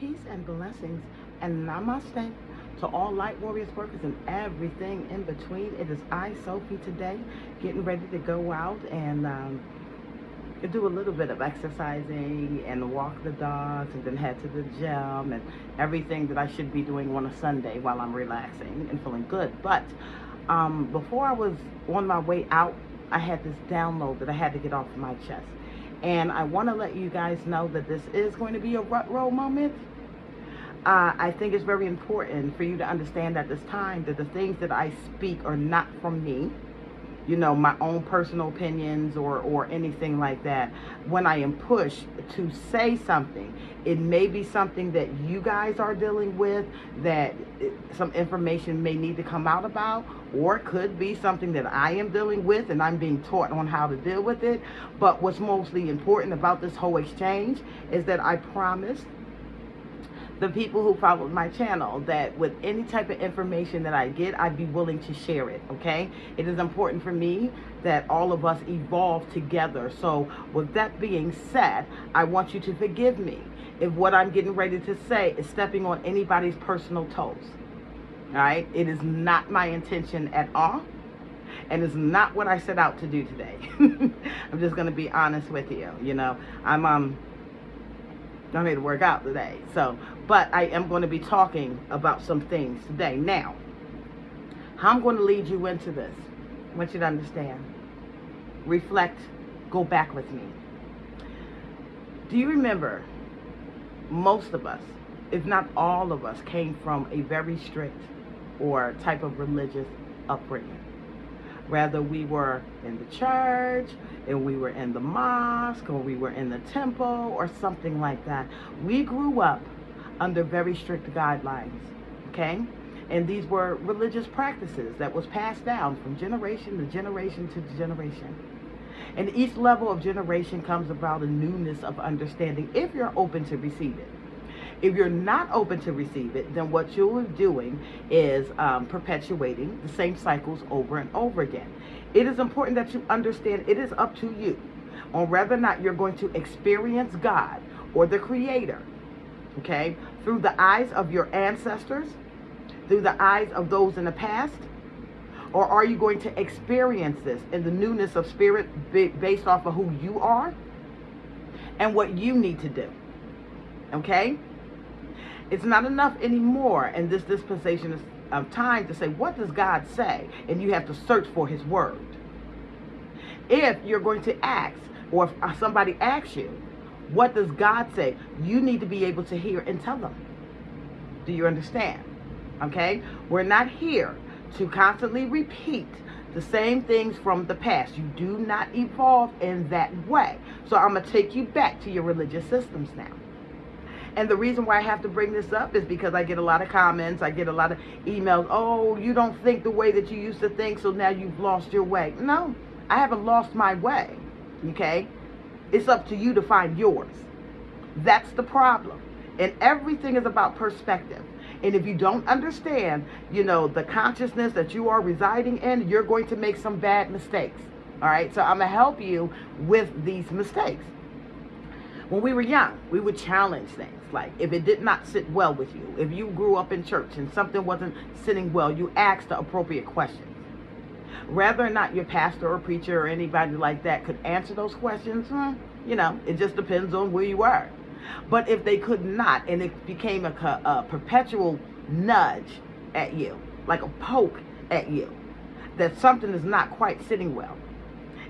Peace and blessings and namaste to all light warriors, workers, and everything in between. It is I, Sophie, today, getting ready to go out and do a little bit of exercising and walk the dogs and then head to the gym and everything that I should be doing on a Sunday while I'm relaxing and feeling good. But before I was on my way out, I had this download that I had to get off my chest. And I want to let you guys know that this is going to be a rut roll moment. I think it's very important for you to understand at this time that the things that I speak are not from me, you know, my own personal opinions or anything like that. When I am pushed to say something, it may be something that you guys are dealing with, that some information may need to come out about, or it could be something that I am dealing with and I'm being taught on how to deal with it. But what's mostly important about this whole exchange is that I promised the people who followed my channel that with any type of information that I get, I'd be willing to share it, okay? It is important for me that all of us evolve together. So with that being said, I want you to forgive me if what I'm getting ready to say is stepping on anybody's personal toes, all right? It is not my intention at all, and it's not what I set out to do today. I'm just gonna be honest with you, you know. I'm here to work out today, but I am going to be talking about some things today. Now, how I'm going to lead you into this, I want you to understand, reflect, go back with me. Do you remember most of us, if not all of us, came from a very strict or type of religious upbringing? Whether we were in the church, and we were in the mosque, or we were in the temple, or something like that. We grew up under very strict guidelines, okay? And these were religious practices that was passed down from generation to generation to generation. And each level of generation comes about a newness of understanding if you're open to receive it. If you're not open to receive it, then what you're doing is perpetuating the same cycles over and over again. It is important that you understand it is up to you on whether or not you're going to experience God or the Creator, okay, through the eyes of your ancestors, through the eyes of those in the past, or are you going to experience this in the newness of spirit based off of who you are and what you need to do, okay? It's not enough anymore in this dispensation of time to say, what does God say? And you have to search for his word. If you're going to ask, or if somebody asks you, what does God say? You need to be able to hear and tell them. Do you understand? Okay? We're not here to constantly repeat the same things from the past. You do not evolve in that way. So I'm going to take you back to your religious systems now. And the reason why I have to bring this up is because I get a lot of comments, I get a lot of emails. Oh, you don't think the way that you used to think, so now you've lost your way. No, I haven't lost my way, okay? It's up to you to find yours. That's the problem. And everything is about perspective. And if you don't understand, you know, the consciousness that you are residing in, you're going to make some bad mistakes, all right? So I'm going to help you with these mistakes. When we were young, we would challenge things. Like if it did not sit well with you, if you grew up in church and something wasn't sitting well, you asked the appropriate questions. Whether or not your pastor or preacher or anybody like that could answer those questions, you know, it just depends on where you are. But if they could not, and it became a perpetual nudge at you, like a poke at you, that something is not quite sitting well.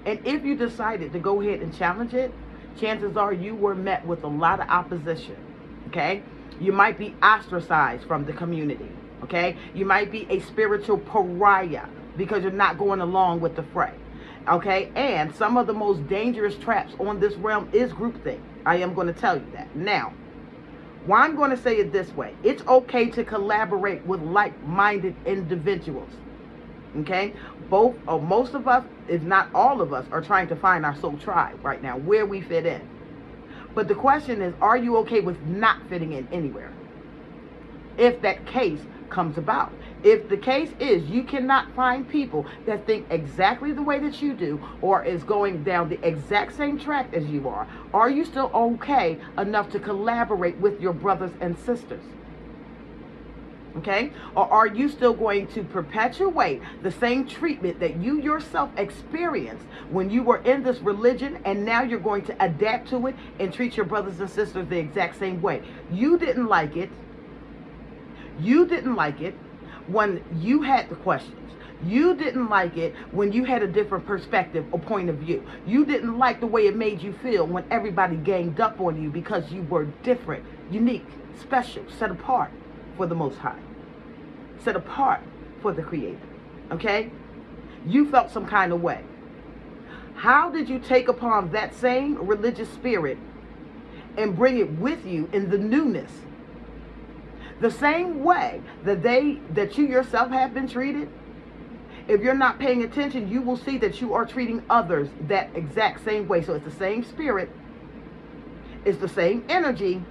And if you decided to go ahead and challenge it, chances are you were met with a lot of opposition, okay? You might be ostracized from the community, okay? You might be a spiritual pariah because you're not going along with the fray, okay? And some of the most dangerous traps on this realm is groupthink. I am going to tell you that. Now, why I'm going to say it this way, it's okay to collaborate with like-minded individuals, okay? Both or most of us, if not all of us, are trying to find our soul tribe right now, where we fit in. But the question is, are you okay with not fitting in anywhere? If that case comes about, If the case is you cannot find people that think exactly the way that you do or is going down the exact same track as you are you still okay enough to collaborate with your brothers and sisters? Okay? Or are you still going to perpetuate the same treatment that you yourself experienced when you were in this religion, and now you're going to adapt to it and treat your brothers and sisters the exact same way? You didn't like it. You didn't like it when you had the questions. You didn't like it when you had a different perspective or point of view. You didn't like the way it made you feel when everybody ganged up on you because you were different, unique, special, set apart for the Most High, set apart for the Creator. Okay? You felt some kind of way. How did you take upon that same religious spirit and bring it with you in the newness? The same way that you yourself have been treated. If you're not paying attention, you will see that you are treating others that exact same way. So it's the same spirit. It's the same energy.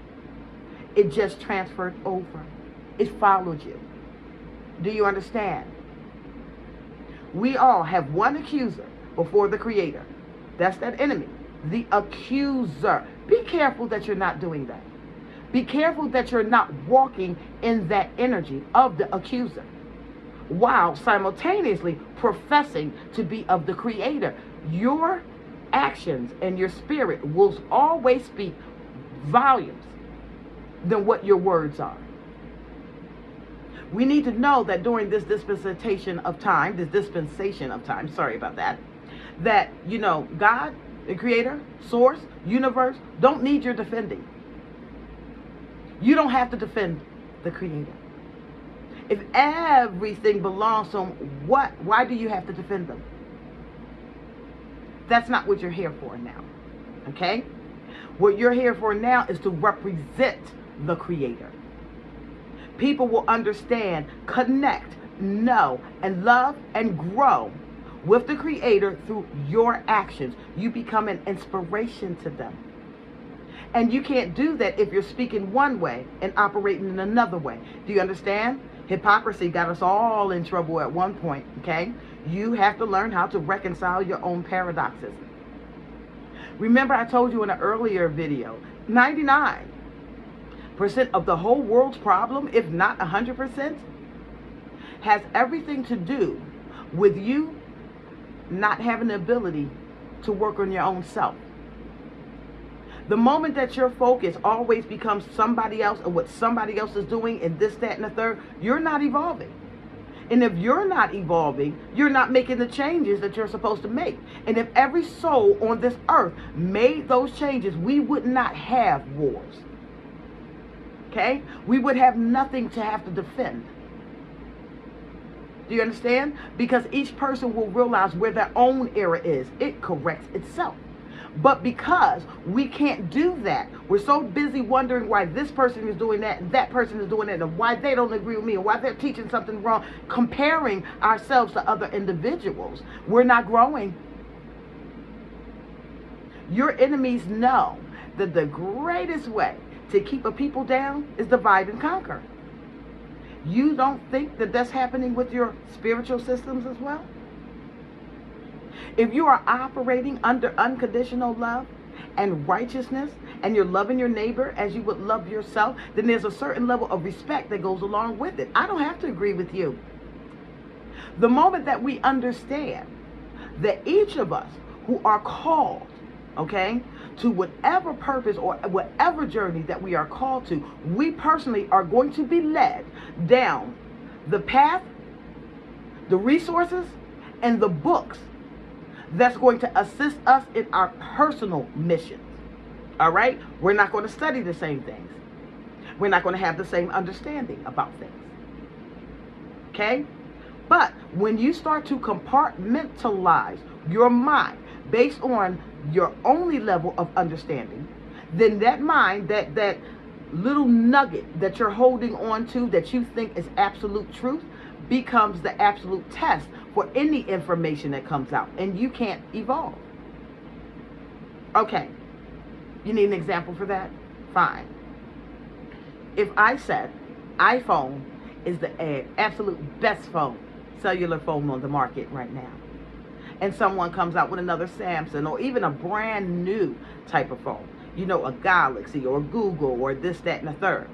It just transferred over. It followed you. Do you understand? We all have one accuser before the Creator. That's that enemy. The accuser. Be careful that you're not doing that. Be careful that you're not walking in that energy of the accuser while simultaneously professing to be of the Creator. Your actions and your spirit will always speak volumes than what your words are. We need to know that during this dispensation of time, sorry about that, God, the Creator, Source, Universe, don't need your defending. You don't have to defend the Creator. If everything belongs to Him, why do you have to defend them? That's not what you're here for now. Okay? What you're here for now is to represent the Creator. People will understand, connect, know, and love and grow with the Creator through your actions. You become an inspiration to them. And you can't do that if you're speaking one way and operating in another way. Do you understand? Hypocrisy got us all in trouble at one point, okay? You have to learn how to reconcile your own paradoxes. Remember, I told you in an earlier video, 99% of the whole world's problem, if not 100%, has everything to do with you not having the ability to work on your own self. The moment that your focus always becomes somebody else or what somebody else is doing and this, that, and the third, you're not evolving. And if you're not evolving, you're not making the changes that you're supposed to make. And if every soul on this earth made those changes, we would not have wars. Okay? We would have nothing to have to defend. Do you understand? Because each person will realize where their own error is. It corrects itself. But because we can't do that, we're so busy wondering why this person is doing that and that person is doing that and why they don't agree with me and why they're teaching something wrong, comparing ourselves to other individuals, we're not growing. Your enemies know that the greatest way to keep a people down is divide and conquer. You don't think that that's happening with your spiritual systems as well? If you are operating under unconditional love and righteousness, and you're loving your neighbor as you would love yourself, then there's a certain level of respect that goes along with it. I don't have to agree with you. The moment that we understand that each of us who are called, okay, to whatever purpose or whatever journey that we are called to, we personally are going to be led down the path, the resources, and the books that's going to assist us in our personal missions. All right? We're not going to study the same things. We're not going to have the same understanding about things. Okay? But when you start to compartmentalize your mind based on your only level of understanding, then that mind, that little nugget that you're holding on to that you think is absolute truth, becomes the absolute test for any information that comes out, and you can't evolve. Okay, you need an example for that? Fine. If I said iPhone is the absolute best phone, cellular phone on the market right now. And someone comes out with another Samsung or even a brand new type of phone, you know, a Galaxy or Google or this, that, and the third.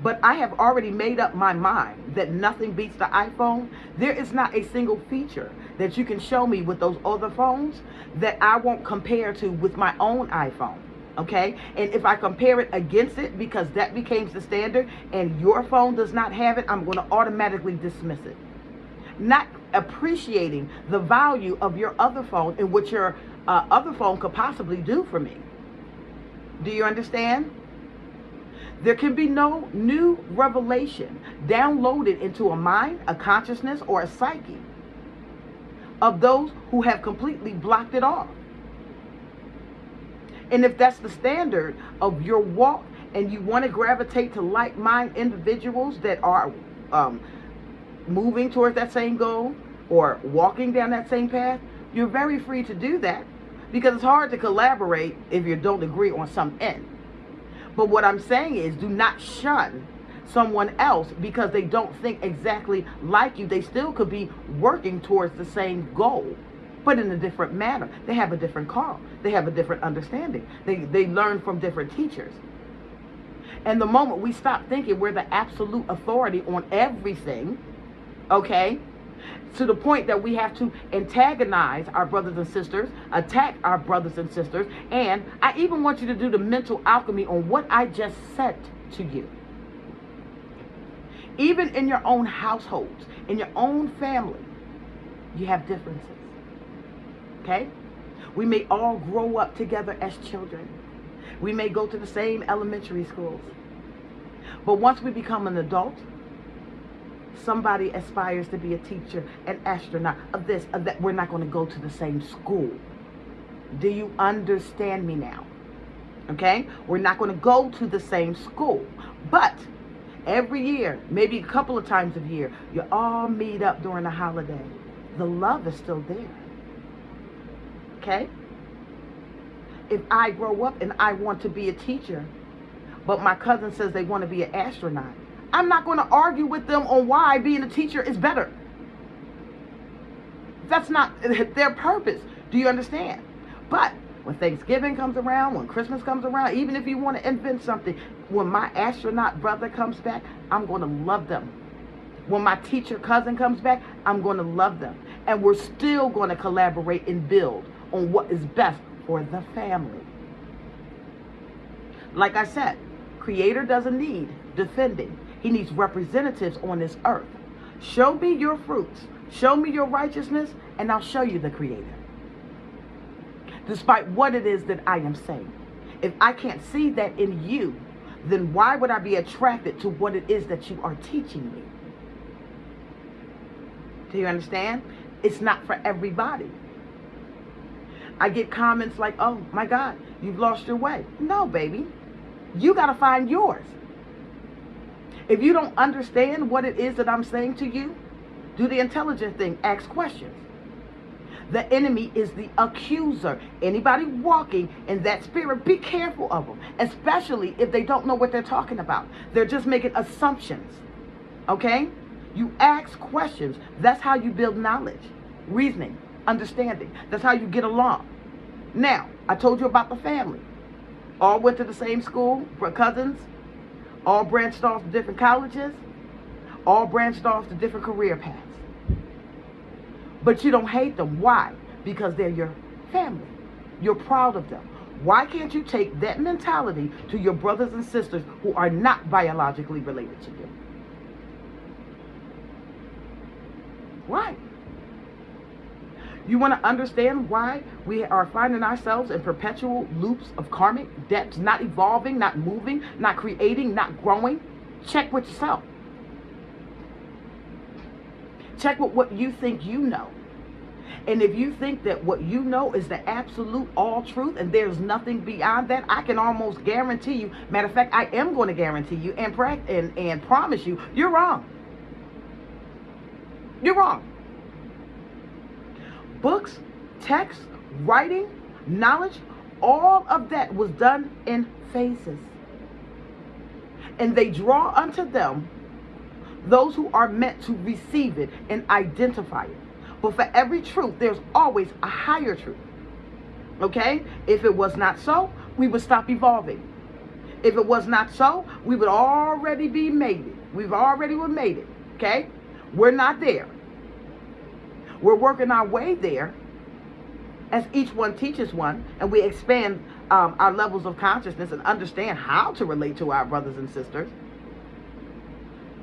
But I have already made up my mind that nothing beats the iPhone. There is not a single feature that you can show me with those other phones that I won't compare to with my own iPhone. Okay? And if I compare it against it, because that becomes the standard and your phone does not have it, I'm going to automatically dismiss it. Not appreciating the value of your other phone and what your other phone could possibly do for me. Do you understand? There can be no new revelation downloaded into a mind, a consciousness, or a psyche of those who have completely blocked it off. And if that's the standard of your walk and you want to gravitate to like-minded individuals that are moving towards that same goal or walking down that same path, you're very free to do that, because it's hard to collaborate if you don't agree on some end. But what I'm saying is, do not shun someone else because they don't think exactly like you. They still could be working towards the same goal, but in a different manner. They have a different call. They have a different understanding. They learn from different teachers. And the moment we stop thinking we're the absolute authority on everything, okay, to the point that we have to antagonize our brothers and sisters, attack our brothers and sisters, and I even want you to do the mental alchemy on what I just said to you. Even in your own households, in your own family, you have differences, okay? We may all grow up together as children. We may go to the same elementary schools. But once we become an adult, somebody aspires to be a teacher, an astronaut, of this, of that. We're not going to go to the same school. Do you understand me now? Okay? We're not going to go to the same school. But every year, maybe a couple of times a year, you all meet up during the holiday. The love is still there. Okay? If I grow up and I want to be a teacher, but my cousin says they want to be an astronaut, I'm not going to argue with them on why being a teacher is better. That's not their purpose. Do you understand? But when Thanksgiving comes around, when Christmas comes around, even if you want to invent something, when my astronaut brother comes back, I'm going to love them. When my teacher cousin comes back, I'm going to love them. And we're still going to collaborate and build on what is best for the family. Like I said, Creator doesn't need defending. He needs representatives on this earth. Show me your fruits. Show me your righteousness, and I'll show you the Creator. Despite what it is that I am saying. If I can't see that in you, then why would I be attracted to what it is that you are teaching me? Do you understand? It's not for everybody. I get comments like, oh my God, you've lost your way. No, baby. You got to find yours. If you don't understand what it is that I'm saying to you, do the intelligent thing. Ask questions. The enemy is the accuser. Anybody walking in that spirit, be careful of them, especially if they don't know what they're talking about. They're just making assumptions. Okay? You ask questions. That's how you build knowledge, reasoning, understanding. That's how you get along. Now, I told you about the family. All went to the same school, cousins. All branched off to different colleges. All branched off to different career paths. But you don't hate them. Why? Because they're your family. You're proud of them. Why can't you take that mentality to your brothers and sisters who are not biologically related to you? Why? You want to understand why we are finding ourselves in perpetual loops of karmic debts, not evolving, not moving, not creating, not growing? Check with yourself. Check with what you think you know. And if you think that what you know is the absolute all truth and there's nothing beyond that, I can almost guarantee you, matter of fact, I am going to guarantee you and promise you, you're wrong. You're wrong. Books, text, writing, knowledge, all of that was done in phases. And they draw unto them those who are meant to receive it and identify it. But for every truth, there's always a higher truth. Okay? If it was not so, we would stop evolving. If it was not so, we would already be made it. We've already made it. Okay? We're not there. We're working our way there as each one teaches one, and we expand our levels of consciousness and understand how to relate to our brothers and sisters.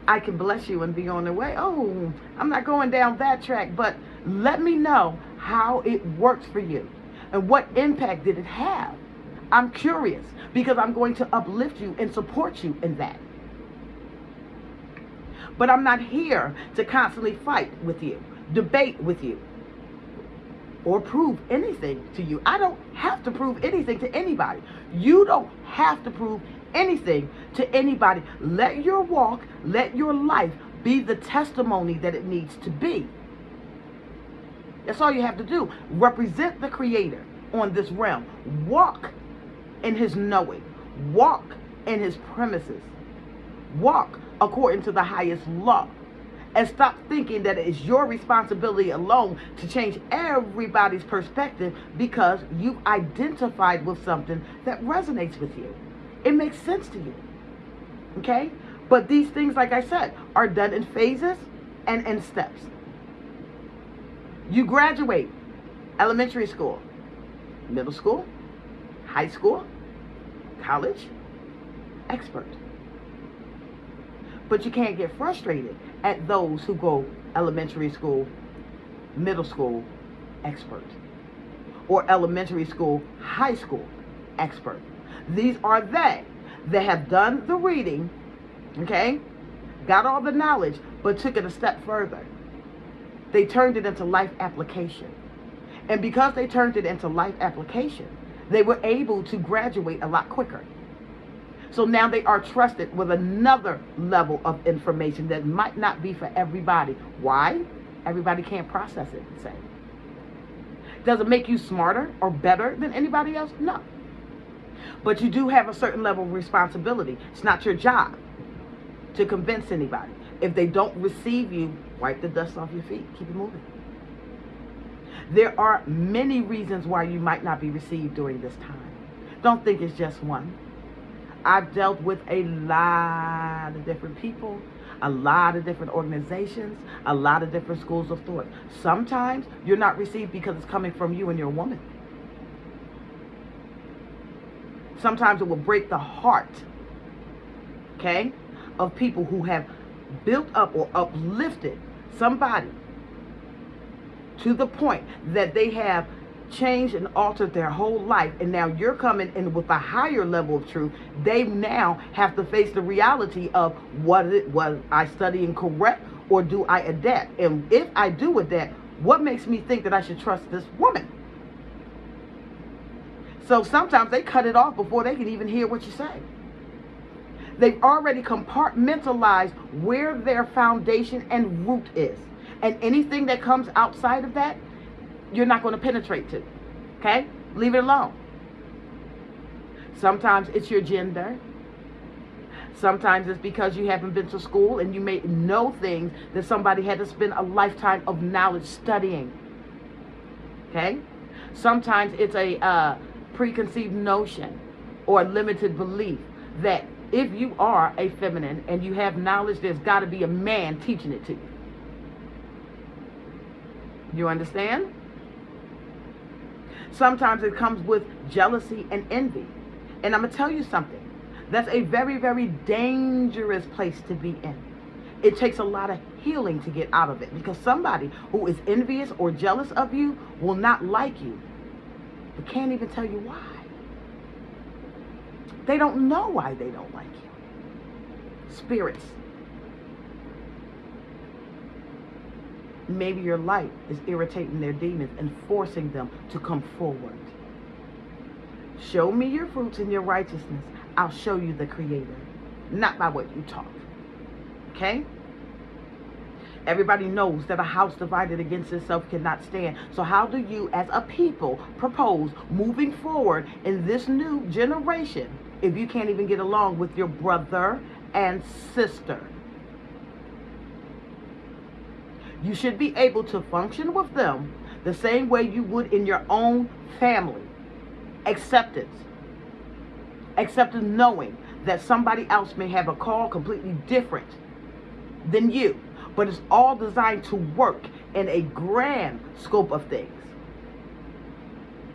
I can bless you and be on the way. Oh, I'm not going down that track, but let me know how it works for you and what impact did it have. I'm curious because I'm going to uplift you and support you in that. But I'm not here to constantly fight with you, debate with you, or prove anything to you. I don't have to prove anything to anybody. You don't have to prove anything to anybody. Let your walk, let your life be the testimony that it needs to be. That's all you have to do. Represent the Creator on this realm. Walk in His knowing. Walk in His premises. Walk according to the highest law. And stop thinking that it is your responsibility alone to change everybody's perspective because you've identified with something that resonates with you. It makes sense to you. Okay? But these things, like I said, are done in phases and in steps. You graduate elementary school, middle school, high school, college, expert. But you can't get frustrated at those who go elementary school, middle school, expert. Or elementary school, high school, expert. These are they that have done the reading, okay, got all the knowledge, but took it a step further. They turned it into life application. And because they turned it into life application, they were able to graduate a lot quicker. So now they are trusted with another level of information that might not be for everybody. Why? Everybody can't process it the same. Does it make you smarter or better than anybody else? No. But you do have a certain level of responsibility. It's not your job to convince anybody. If they don't receive you, wipe the dust off your feet. Keep it moving. There are many reasons why you might not be received during this time. Don't think it's just one. I've dealt with a lot of different people, a lot of different organizations, a lot of different schools of thought. Sometimes you're not received because it's coming from you and your woman. Sometimes it will break the heart, okay, of people who have built up or uplifted somebody to the point that they have changed and altered their whole life, and now you're coming in with a higher level of truth. They now have to face the reality of was I studying correct or do I adapt? And if I do adapt, what makes me think that I should trust this woman? So sometimes they cut it off before they can even hear what you say. They've already compartmentalized where their foundation and root is. And anything that comes outside of that, you're not going to penetrate to. Okay? Leave it alone. Sometimes it's your gender. Sometimes it's because you haven't been to school and you may know things that somebody had to spend a lifetime of knowledge studying. Okay? Sometimes it's a preconceived notion or a limited belief that if you are a feminine and you have knowledge, there's got to be a man teaching it to you. You understand? Sometimes it comes with jealousy and envy. And I'm going to tell you something. That's a very, very dangerous place to be in. It takes a lot of healing to get out of it, because somebody who is envious or jealous of you will not like you, but can't even tell you why. They don't know why they don't like you. Spirits. Maybe your light is irritating their demons and forcing them to come forward. Show me your fruits and your righteousness. I'll show you the Creator. Not by what you talk. Okay? Everybody knows that a house divided against itself cannot stand. So how do you as a people propose moving forward in this new generation if you can't even get along with your brother and sister? You should be able to function with them the same way you would in your own family. Acceptance. Acceptance, knowing that somebody else may have a call completely different than you, but it's all designed to work in a grand scope of things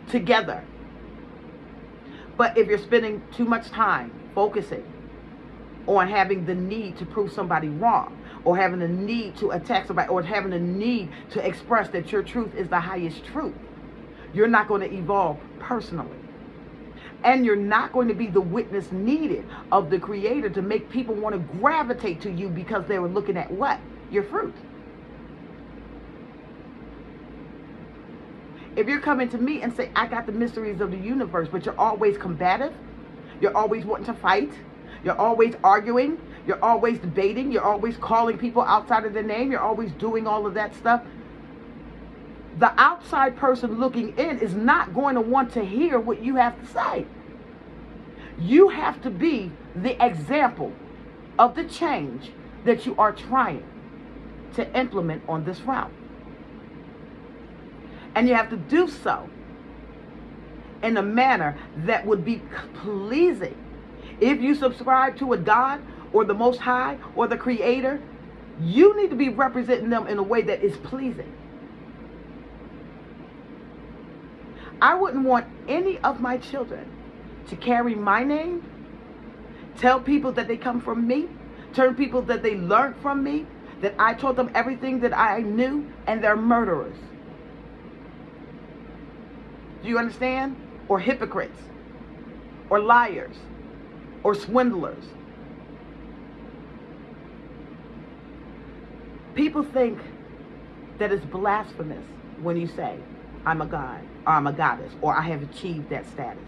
together. But if you're spending too much time focusing on having the need to prove somebody wrong, or having a need to attack somebody, or having a need to express that your truth is the highest truth, you're not going to evolve personally. And you're not going to be the witness needed of the Creator to make people want to gravitate to you because they were looking at what? Your fruit. If you're coming to me and say, I got the mysteries of the universe, but you're always combative, you're always wanting to fight, you're always arguing, you're always debating, you're always calling people outside of their name, you're always doing all of that stuff, the outside person looking in is not going to want to hear what you have to say. You have to be the example of the change that you are trying to implement on this route. And you have to do so in a manner that would be pleasing. If you subscribe to a God or the Most High or the Creator, you need to be representing them in a way that is pleasing. I wouldn't want any of my children to carry my name, tell people that they come from me, tell people that they learned from me, that I taught them everything that I knew, and they're murderers. Do you understand? Or hypocrites, or liars, or swindlers. People think that it's blasphemous when you say, I'm a god, or I'm a goddess, or I have achieved that status.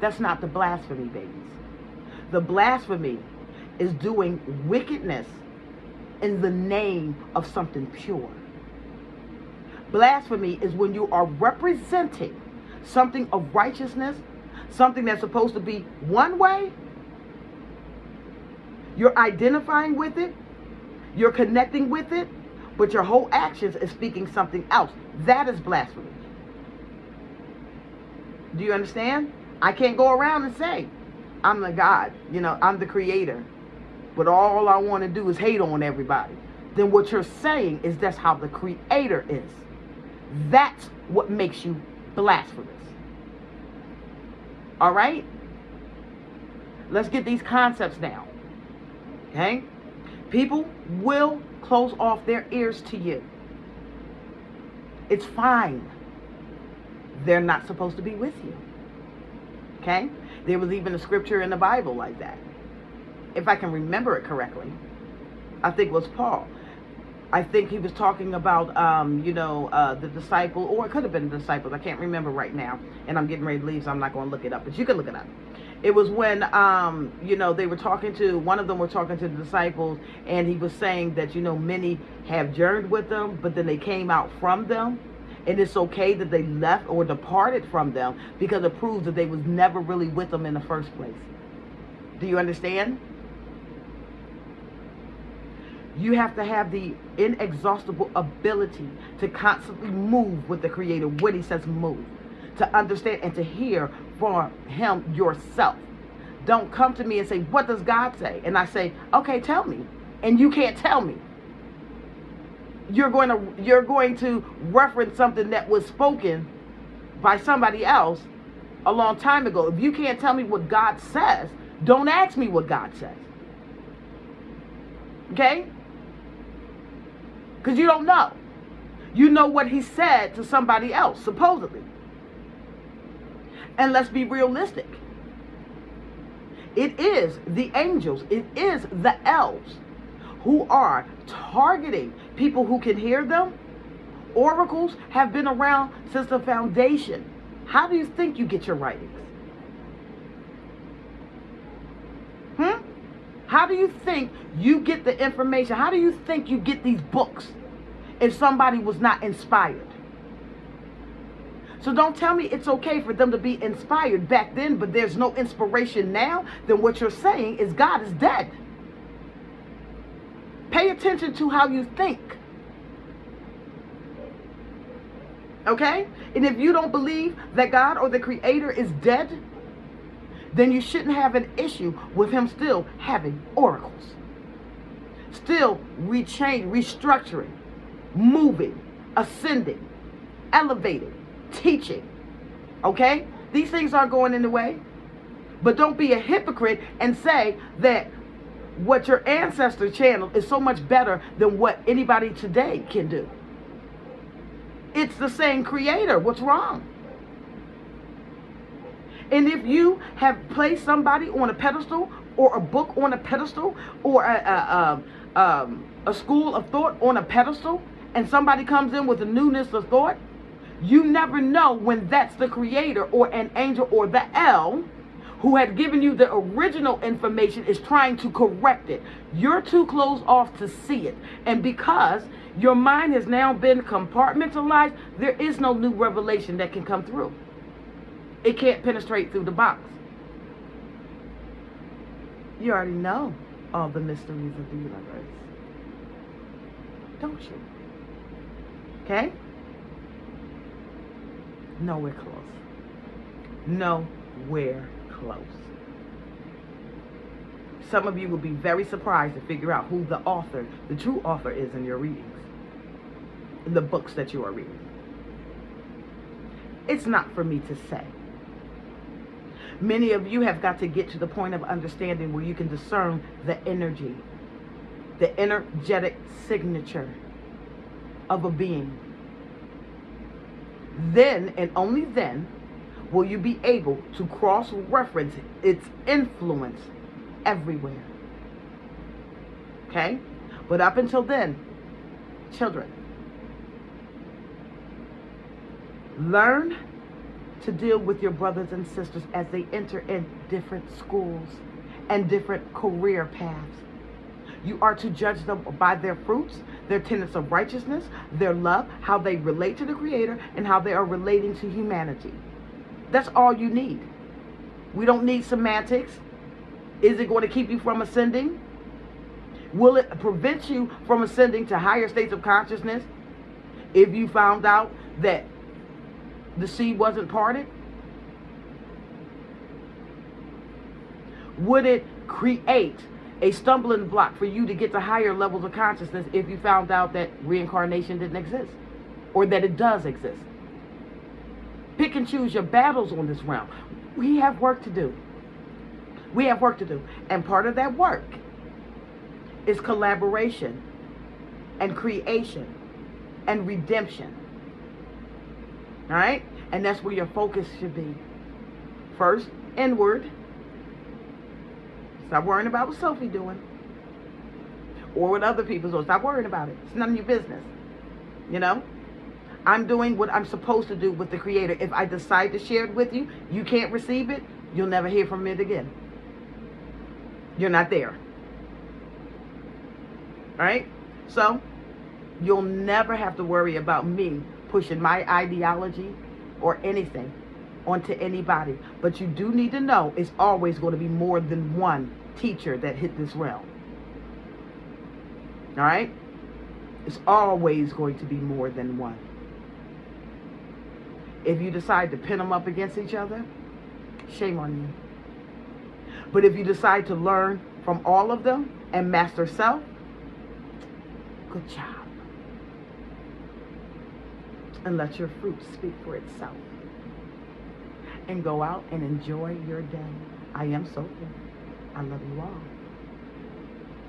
That's not the blasphemy, babies. The blasphemy is doing wickedness in the name of something pure. Blasphemy is when you are representing something of righteousness, something that's supposed to be one way. You're identifying with it, you're connecting with it, but your whole actions is speaking something else. That is blasphemy. Do you understand? I can't go around and say, I'm the God, I'm the Creator, but all I want to do is hate on everybody. Then what you're saying is that's how the Creator is. That's what makes you blasphemous. All right? Let's get these concepts down. Okay? People will close off their ears to you. It's fine. They're not supposed to be with you. Okay? There was even a scripture in the Bible like that. If I can remember it correctly, I think it was Paul. I think he was talking about, the disciple, or it could have been the disciples. I can't remember right now. And I'm getting ready to leave, so I'm not going to look it up. But you can look it up. It was when, they were talking to, one of them were talking to the disciples, and he was saying that, many have journeyed with them, but then they came out from them. And it's okay that they left or departed from them because it proves that they was never really with them in the first place. Do you understand? You have to have the inexhaustible ability to constantly move with the Creator when He says move. To understand and to hear from Him yourself. Don't come to me and say, what does God say? And I say, okay, tell me. And you can't tell me. You're going to reference something that was spoken by somebody else a long time ago. If you can't tell me what God says, don't ask me what God says. Okay? Because you don't know. You know what He said to somebody else, supposedly. And let's be realistic. It is the angels, it is the elves who are targeting people who can hear them. Oracles have been around since the foundation. How do you think you get your writings? How do you think you get the information? How do you think you get these books if somebody was not inspired? So don't tell me it's okay for them to be inspired back then, but there's no inspiration now. Then what you're saying is God is dead. Pay attention to how you think Okay? And if you don't believe that God or the Creator is dead, then you shouldn't have an issue with him still having oracles. Still restructuring, moving, ascending, elevating, teaching. Okay? These things aren't going in the way. But don't be a hypocrite and say that what your ancestor channeled is so much better than what anybody today can do. It's the same Creator. What's wrong? And if you have placed somebody on a pedestal, or a book on a pedestal, or a school of thought on a pedestal, and somebody comes in with a newness of thought, you never know when that's the Creator or an angel or the L who had given you the original information is trying to correct it. You're too closed off to see it. And because your mind has now been compartmentalized, there is no new revelation that can come through. It can't penetrate through the box. You already know all the mysteries of the universe, don't you? Okay? Nowhere close. Nowhere close. Some of you will be very surprised to figure out who the author, the true author is in your readings, in the books that you are reading. It's not for me to say. Many of you have got to get to the point of understanding where you can discern the energy, the energetic signature of a being. Then and only then will you be able to cross-reference its influence everywhere. Okay? But up until then, children, learn to deal with your brothers and sisters as they enter in different schools and different career paths. You are to judge them by their fruits, their tenets of righteousness, their love, how they relate to the Creator, and how they are relating to humanity. That's all you need. We don't need semantics. Is it going to keep you from ascending? Will it prevent you from ascending to higher states of consciousness if you found out that the sea wasn't parted? Would it create a stumbling block for you to get to higher levels of consciousness if you found out that reincarnation didn't exist, or that it does exist? Pick and choose your battles on this realm. We have work to do. We have work to do. And part of that work is collaboration and creation and redemption. All right? And that's where your focus should be. First, inward. Stop worrying about what Sophie doing. Or what other people's doing. Stop worrying about it. It's none of your business. You know? I'm doing what I'm supposed to do with the Creator. If I decide to share it with you, you can't receive it, you'll never hear from it again. You're not there. All right? So, you'll never have to worry about me pushing my ideology or anything onto anybody. But you do need to know it's always going to be more than one teacher that hit this realm. All right? It's always going to be more than one. If you decide to pin them up against each other, shame on you. But if you decide to learn from all of them and master self, good job. And let your fruit speak for itself. And go out and enjoy your day. I am Sophia. I love you all.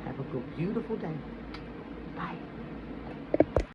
Have a good, beautiful day. Bye.